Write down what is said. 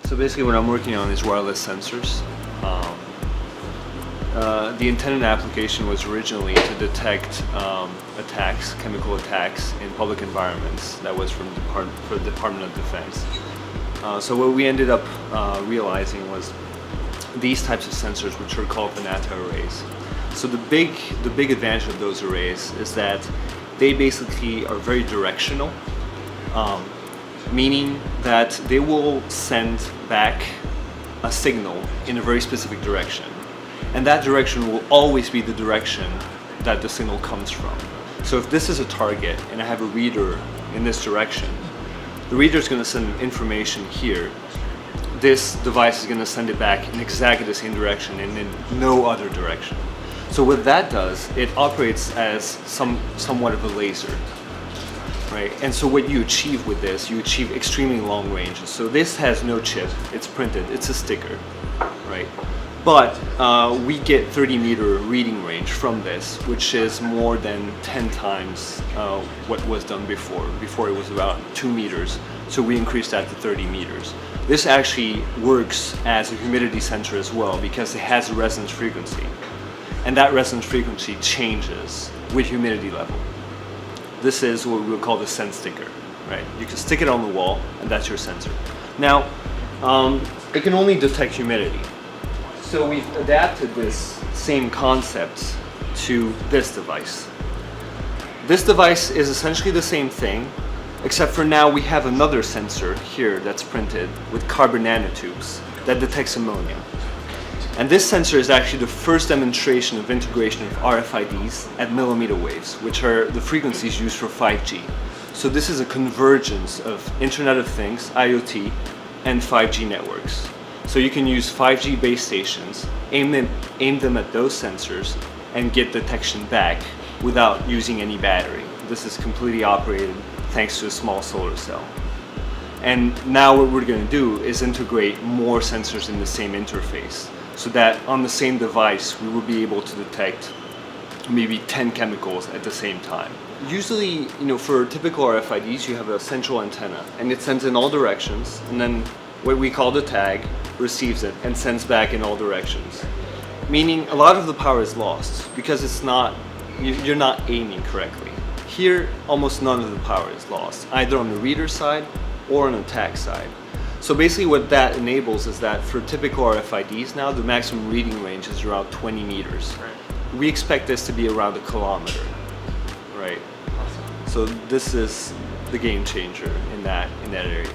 So basically what I'm working on is wireless sensors. The intended application was originally to detect attacks, chemical attacks in public environments. That was for the Department of Defense. So what we ended up realizing was these types of sensors, which are called Athena arrays. So the big advantage of those arrays is that they basically are very directional, meaning that they will send back a signal in a very specific direction. And that direction will always be the direction that the signal comes from. So if this is a target and I have a reader in this direction, the reader is going to send information here. This device is going to send it back in exactly the same direction and in no other direction. So what that does, it operates as somewhat of a laser, right? And so what you achieve with this, you achieve extremely long ranges. So this has no chip, it's printed, it's a sticker, right? But we get 30-meter reading range from this, which is more than 10 times what was done before. Before it was about 2 meters, so we increased that to 30 meters. This actually works as a humidity sensor as well because it has a resonance frequency. And that resonance frequency changes with humidity level. This is what we would call the sense sticker, right? You can stick it on the wall and that's your sensor. Now, it can only detect humidity. So we've adapted this same concept to this device. This device is essentially the same thing, except for now we have another sensor here that's printed with carbon nanotubes that detects ammonia. And this sensor is actually the first demonstration of integration of RFIDs at millimeter waves, which are the frequencies used for 5G. So this is a convergence of Internet of Things, IoT, and 5G networks. So you can use 5G base stations, aim them at those sensors, and get detection back without using any battery. This is completely operated thanks to a small solar cell. And now what we're going to do is integrate more sensors in the same interface, so that on the same device we will be able to detect maybe 10 chemicals at the same time. Usually, for typical RFIDs, you have a central antenna, and it sends in all directions, and then what we call the tag receives it and sends back in all directions. Meaning a lot of the power is lost because you're not aiming correctly. Here, almost none of the power is lost, either on the reader side or on the tag side. So basically what that enables is that for typical RFIDs now, the maximum reading range is around 20 meters. Right. We expect this to be around 1 kilometer, right? Awesome. So this is the game changer in that area.